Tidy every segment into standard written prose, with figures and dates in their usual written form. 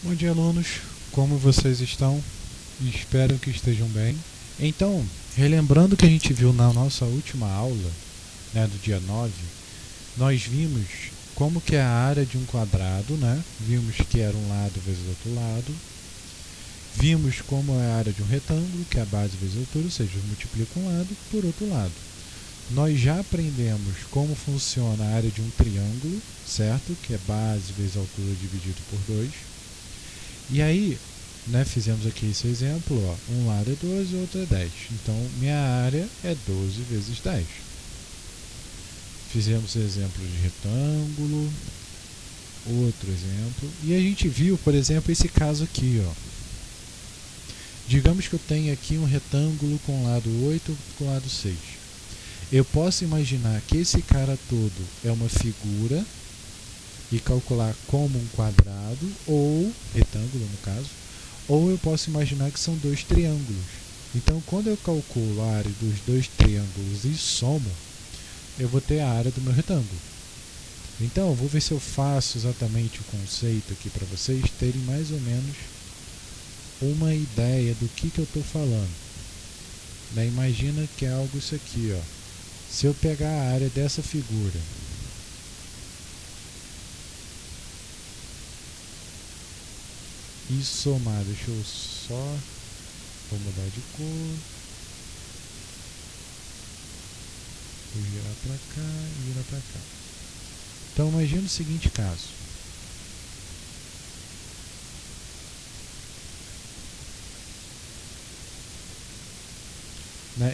Bom dia, alunos. Como vocês estão? Espero que estejam bem. Então, relembrando o que a gente viu na nossa última aula, do dia 9, nós vimos como que é a área de um quadrado, Vimos que era um lado vezes outro lado. Vimos como é a área de um retângulo, que é a base vezes a altura, ou seja, multiplica um lado por outro lado. Nós já aprendemos como funciona a área de um triângulo, certo? Que é base vezes a altura dividido por 2. E aí, fizemos aqui esse exemplo, um lado é 12 e o outro é 10. Então, minha área é 12 vezes 10. Fizemos exemplo de retângulo, outro exemplo. E a gente viu, por exemplo, esse caso aqui, Digamos que eu tenho aqui um retângulo com lado 8 e com lado 6. Eu posso imaginar que esse cara todo é uma figura e calcular como um quadrado, ou retângulo no caso, ou eu posso imaginar que são dois triângulos. Então, quando eu calculo a área dos dois triângulos e somo, eu vou ter a área do meu retângulo. Então, eu vou ver se eu faço exatamente o conceito aqui para vocês terem mais ou menos uma ideia do que eu estou falando. Imagina que é algo isso aqui, Se eu pegar a área dessa figura e somar, deixa eu só, vou mudar de cor, vou girar para cá e girar para cá. Então imagina o seguinte caso.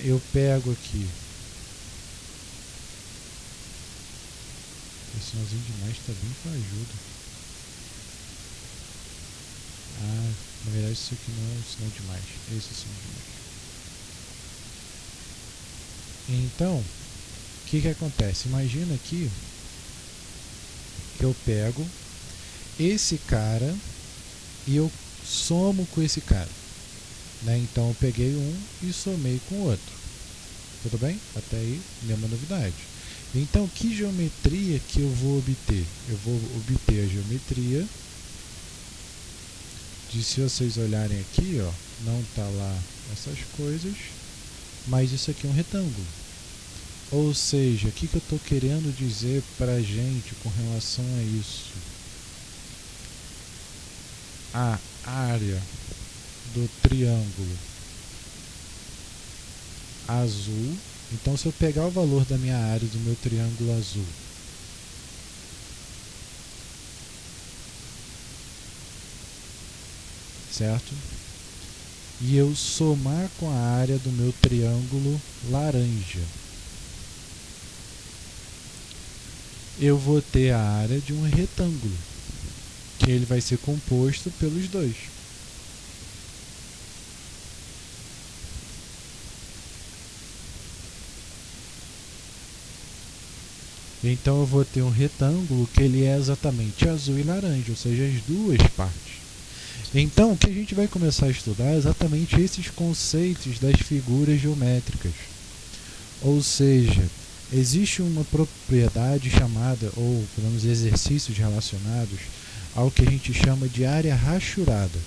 Eu pego aqui, esse sinalzinho de mais está bem fajudo. Na verdade isso aqui não é um sinal de mais, esse é o sinal de mais. Então, o que acontece? Imagina aqui que eu pego esse cara e eu somo com esse cara. Então eu peguei um e somei com o outro. Tudo bem? Até aí, nenhuma novidade. Então, que geometria que eu vou obter? Eu vou obter a geometria de, se vocês olharem aqui, não está lá essas coisas, mas isso aqui é um retângulo. Ou seja, o que eu estou querendo dizer para a gente com relação a isso? A área do triângulo azul. Então, se eu pegar o valor da minha área do meu triângulo azul, certo? E eu somar com a área do meu triângulo laranja, eu vou ter a área de um retângulo, que ele vai ser composto pelos dois. Então eu vou ter um retângulo que ele é exatamente azul e laranja, ou seja, as duas partes. Então, o que a gente vai começar a estudar é exatamente esses conceitos das figuras geométricas. Ou seja, existe uma propriedade chamada, ou pelo menos exercícios relacionados ao que a gente chama de área rachurada.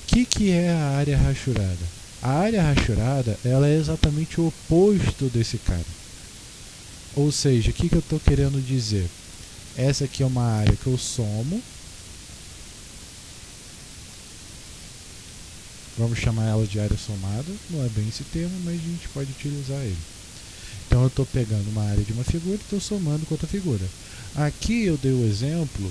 O que é a área rachurada? A área rachurada, ela é exatamente o oposto desse cara. Ou seja, o que eu estou querendo dizer? Essa aqui é uma área que eu somo. Vamos chamar ela de área somada. Não é bem esse termo, mas a gente pode utilizar ele. Então eu estou pegando uma área de uma figura e estou somando com outra figura. Aqui eu dei o exemplo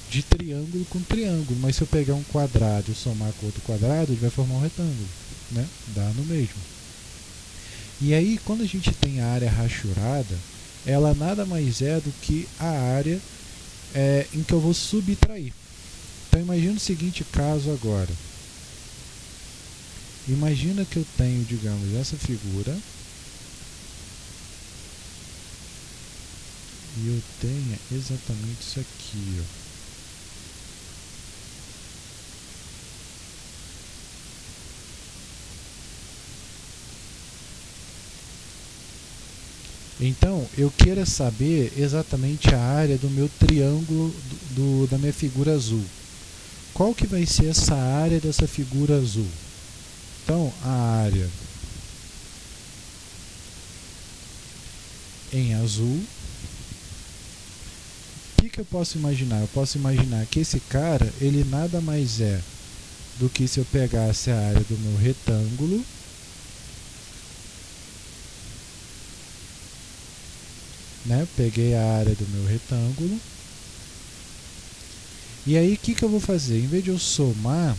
de triângulo com triângulo, mas se eu pegar um quadrado e somar com outro quadrado, ele vai formar um retângulo. Dá no mesmo. E aí, quando a gente tem a área rachurada, ela nada mais é do que a área em que eu vou subtrair. Então imagina o seguinte caso agora. Imagina que eu tenho, digamos, essa figura e eu tenho exatamente isso aqui, Então, eu quero saber exatamente a área do meu triângulo da minha figura azul. qual que vai ser essa área dessa figura azul? Então, a área em azul, o que eu posso imaginar? Eu posso imaginar que esse cara, ele nada mais é do que se eu pegasse a área do meu retângulo né? Peguei a área do meu retângulo. E aí o que eu vou fazer? Em vez de eu somar,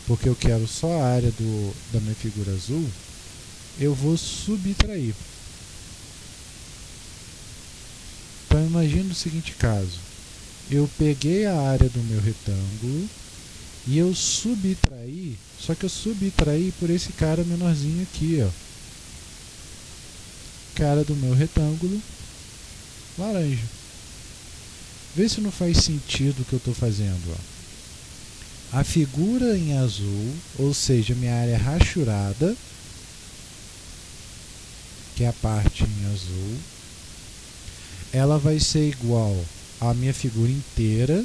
porque eu quero só a área da minha figura azul, eu vou subtrair. Então imagine o seguinte caso. Eu peguei a área do meu retângulo e eu subtraí, só que eu subtraí por esse cara menorzinho aqui, ó. Cara do meu retângulo laranja. Vê se não faz sentido o que eu estou fazendo. Ó. A figura em azul, ou seja, minha área rachurada, que é a parte em azul, ela vai ser igual à minha figura inteira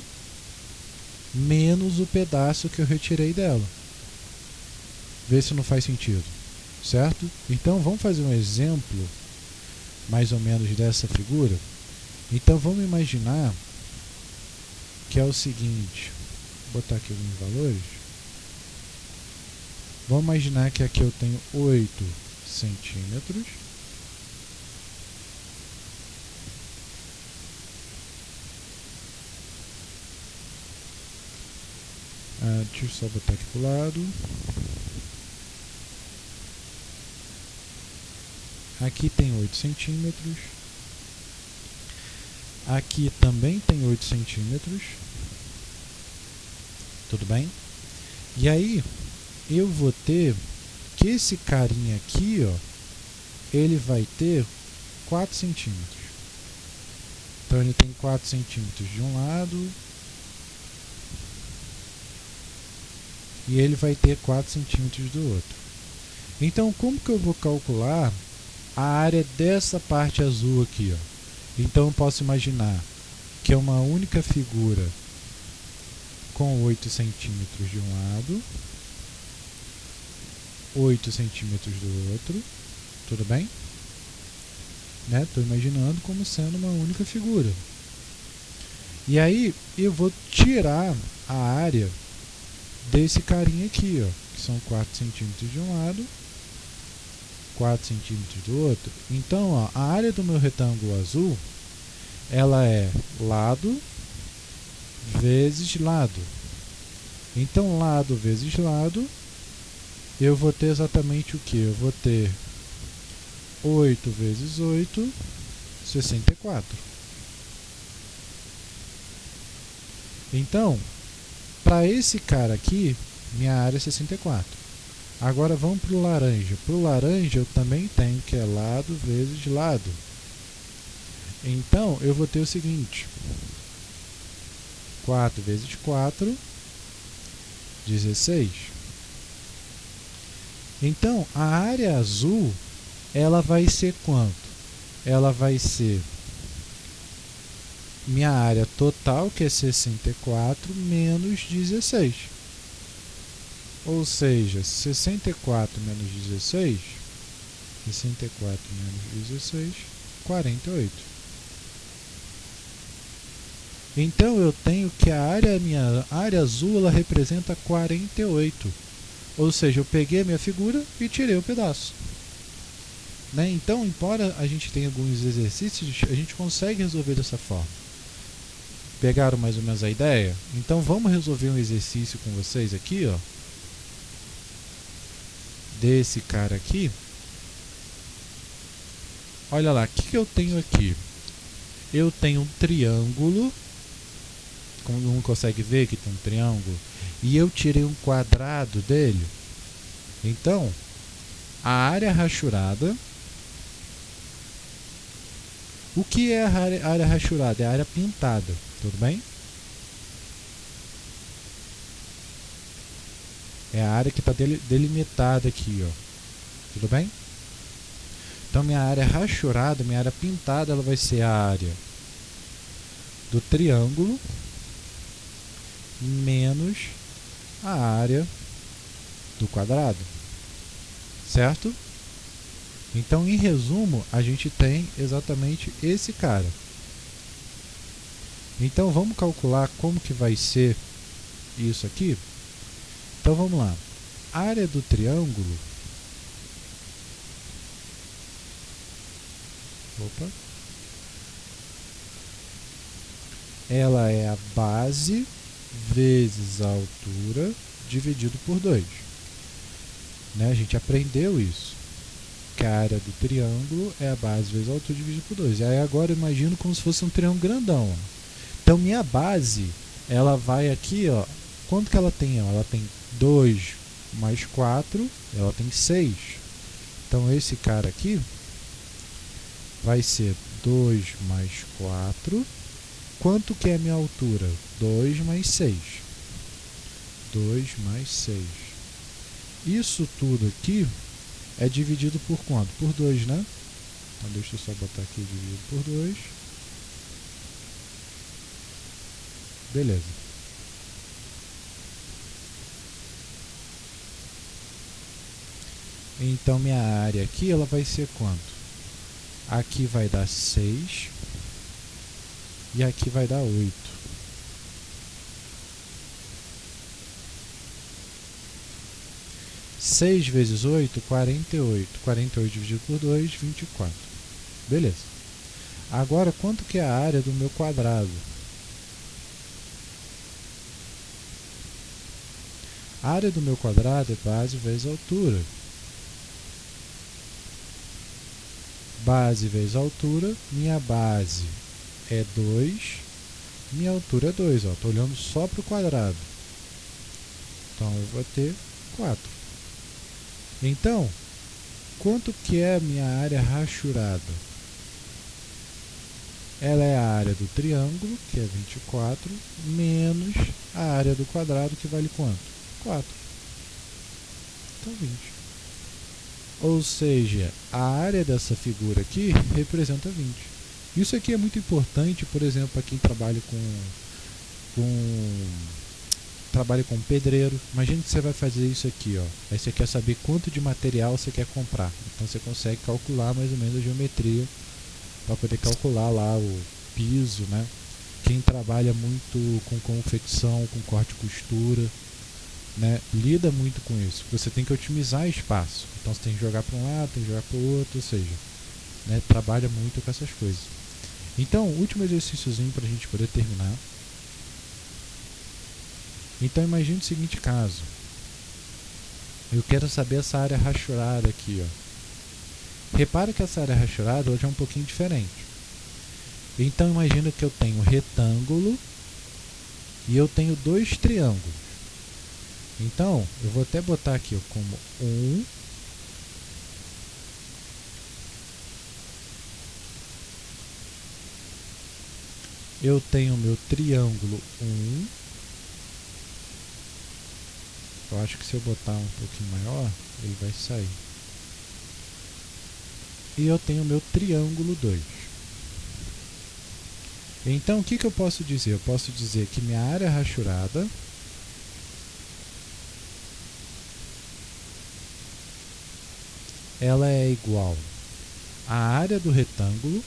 menos o pedaço que eu retirei dela. Vê se não faz sentido, certo? Então vamos fazer um exemplo mais ou menos dessa figura. Então vamos imaginar que é o seguinte, vou botar aqui alguns valores. Vamos imaginar que aqui eu tenho 8 centímetros. Deixa eu só botar aqui para o lado. Aqui tem 8 centímetros. Aqui também tem 8 centímetros. Tudo bem? E aí, eu vou ter que esse carinha aqui, ó, ele vai ter 4 centímetros. Então, ele tem 4 centímetros de um lado. E ele vai ter 4 centímetros do outro. Então, como que eu vou calcular a área dessa parte azul aqui, ó? Então eu posso imaginar que é uma única figura com 8 centímetros de um lado, 8 centímetros do outro, tudo bem? Estou imaginando como sendo uma única figura. E aí eu vou tirar a área desse carinha aqui, ó, que são 4 centímetros de um lado, 4 centímetros do outro. Então, ó, a área do meu retângulo azul, ela é lado vezes lado. Então, lado vezes lado, eu vou ter exatamente o que? Eu vou ter 8 vezes 8, 64. Então, para esse cara aqui, minha área é 64. Agora vamos para o laranja. Para o laranja eu também tenho que é lado vezes lado. Então eu vou ter o seguinte: 4 vezes 4, 16. Então a área azul, ela vai ser quanto? Ela vai ser minha área total, que é 64, menos 16. Ou seja, 64 menos 16, 64 menos 16, 48. Então eu tenho que minha área azul, ela representa 48. Ou seja, eu peguei a minha figura e tirei o pedaço. Né? Então, embora a gente tenha alguns exercícios, a gente consegue resolver dessa forma. Pegaram mais ou menos a ideia? Então vamos resolver um exercício com vocês aqui, ó. Desse cara aqui. Olha lá, o que eu tenho aqui? Eu tenho um triângulo, como não consegue ver que tem um triângulo, e eu tirei um quadrado dele. Então, a área rachurada. O que é a área rachurada? É a área pintada, tudo bem? É a área que está delimitada aqui, ó. Tudo bem? Então, minha área rachurada, minha área pintada, ela vai ser a área do triângulo menos a área do quadrado, certo? Então, em resumo, a gente tem exatamente esse cara. Então, vamos calcular como que vai ser isso aqui? Então, vamos lá. A área do triângulo... Opa! Ela é a base vezes a altura dividido por 2. Né? A gente aprendeu isso. Que a área do triângulo é a base vezes a altura dividido por 2. E aí agora eu imagino como se fosse um triângulo grandão. Ó. Então minha base, ela vai aqui, ó. Quanto que ela tem? Ela tem 2 mais 4, ela tem 6. Então esse cara aqui vai ser 2 mais 4. Quanto que é a minha altura? 2 mais 6. 2 mais 6. Isso tudo aqui é dividido por quanto? Por 2, né? Então deixa eu só botar aqui dividido por 2. Beleza. Então minha área aqui, ela vai ser quanto? Aqui vai dar 6 e aqui vai dar 8. Seis vezes 8, 48. 48 dividido por 2, 24. Beleza. Agora, quanto que é a área do meu quadrado? A área do meu quadrado é base vezes altura. Base vezes altura, minha base é 2, minha altura é 2. Estou olhando só para o quadrado. Então, eu vou ter 4. Então, quanto que é a minha área rachurada? Ela é a área do triângulo, que é 24, menos a área do quadrado, que vale quanto? 4. Então, 20. Ou seja, a área dessa figura aqui representa 20. Isso aqui é muito importante, por exemplo, para quem trabalha com pedreiro. Imagine que você vai fazer isso aqui, ó. Aí você quer saber quanto de material você quer comprar. Então você consegue calcular mais ou menos a geometria para poder calcular lá o piso, né? Quem trabalha muito com confecção, com corte e costura, né, lida muito com isso. Você tem que otimizar espaço. Então você tem que jogar para um lado, tem que jogar para o outro, ou seja, né, trabalha muito com essas coisas. Então, último exercíciozinho para a gente poder terminar. Então imagine o seguinte caso. Eu quero saber essa área rachurada aqui, ó. Repara que essa área rachurada hoje é um pouquinho diferente. Então imagina que eu tenho um retângulo e eu tenho 2 triângulos. Então, eu vou até botar aqui ó, como 1. Eu tenho o meu triângulo 1. Eu acho que se eu botar um pouquinho maior, ele vai sair. E eu tenho o meu triângulo 2. Então, o que eu posso dizer? Eu posso dizer que minha área rachurada ela é igual à área do retângulo.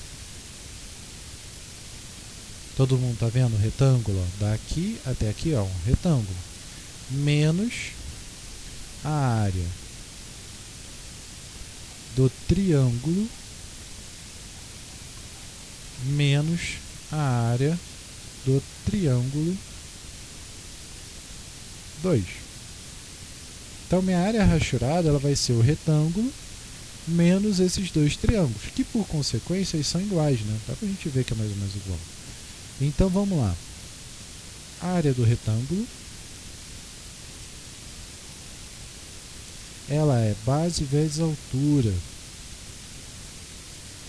Todo mundo está vendo o retângulo? Ó, daqui até aqui, ó, um retângulo. Menos a área do triângulo menos a área do triângulo 2. Então, minha área rachurada ela vai ser o retângulo menos esses 2 triângulos, que por consequência eles são iguais, né? Dá pra gente ver que é mais ou menos igual. Então, vamos lá. A área do retângulo ela é base vezes altura,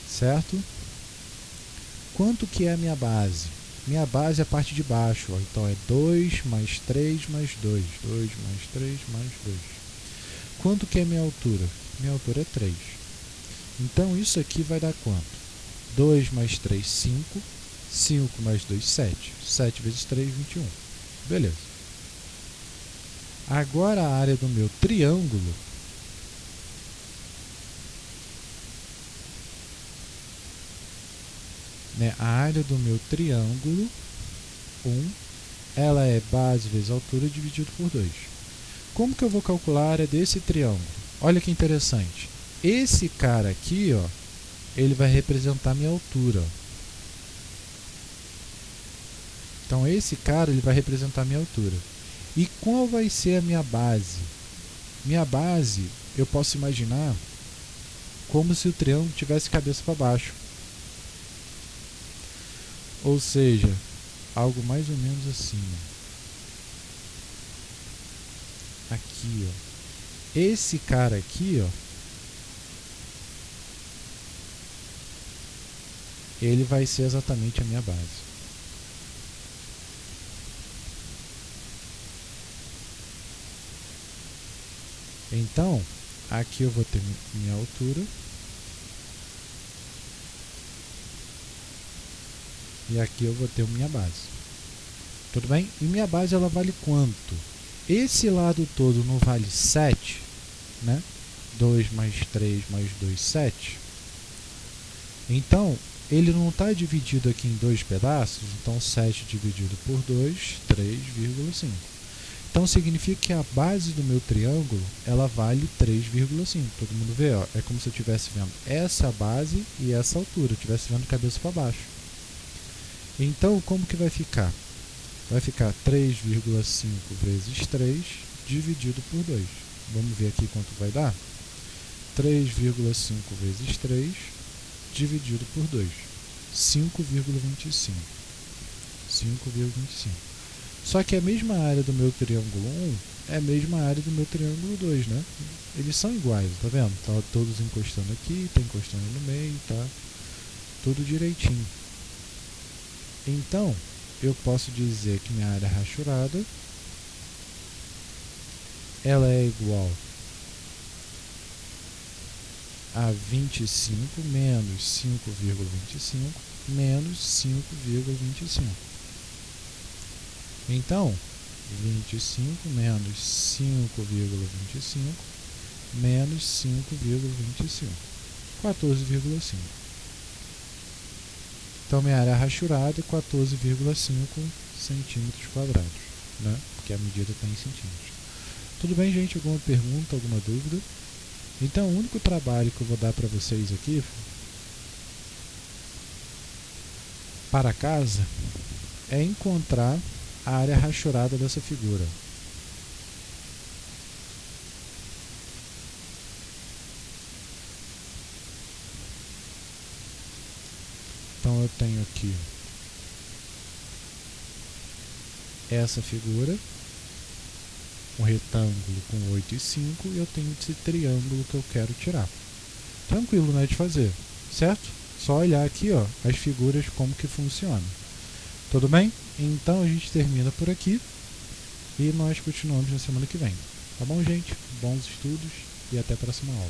certo? Quanto que é a minha base? Minha base é a parte de baixo, ó. Então é 2 mais 3 mais 2. 2 mais 3 mais 2. Quanto que é a minha altura? Minha altura é 3. Então isso aqui vai dar quanto? 2 mais 3, 5. 5 mais 2, 7. 7 vezes 3, 21. Beleza. Agora a área do meu triângulo a área do meu triângulo 1, ela é base vezes altura dividido por 2. Como que eu vou calcular a área desse triângulo? Olha que interessante. Esse cara aqui, ó, ele vai representar minha altura. Então, esse cara ele vai representar minha altura. E qual vai ser a minha base? Minha base, eu posso imaginar como se o triângulo tivesse cabeça para baixo. Ou seja, algo mais ou menos assim. Aqui, ó. Esse cara aqui, ó, ele vai ser exatamente a minha base. Então, aqui eu vou ter minha altura. E aqui eu vou ter minha base. Tudo bem? E minha base ela vale quanto? Esse lado todo não vale 7, né? 2 mais 3 mais 2, 7. Então, ele não está dividido aqui em dois pedaços, então 7 dividido por 2, 3,5. Então significa que a base do meu triângulo, ela vale 3,5. Todo mundo vê, ó, é como se eu estivesse vendo essa base e essa altura, eu estivesse vendo cabeça para baixo. Então, como que vai ficar? Vai ficar 3,5 vezes 3 dividido por 2. Vamos ver aqui quanto vai dar? 3,5 vezes 3 dividido por 2. 5,25. 5,25. Só que a mesma área do meu triângulo 1 é a mesma área do meu triângulo 2, né? Eles são iguais, tá vendo? Tá todos encostando aqui, tá encostando no meio, tá? Tudo direitinho. Então, eu posso dizer que minha área rachurada ela é igual a 25 menos 5,25 menos 5,25. Então, 25 menos 5,25 menos 5,25. 14,5. Então, minha área rachurada é 14,5 centímetros quadrados, né? Porque a medida está em centímetros. Tudo bem, gente? Alguma pergunta, alguma dúvida? Então, o único trabalho que eu vou dar para vocês aqui para casa é encontrar a área rachurada dessa figura. Então, eu tenho aqui essa figura, um retângulo com 8 e 5, e eu tenho esse triângulo que eu quero tirar. Tranquilo, né, de fazer, certo? Só olhar aqui, ó, as figuras como que funcionam. Tudo bem? Então a gente termina por aqui e nós continuamos na semana que vem. Tá bom, gente? Bons estudos e até a próxima aula.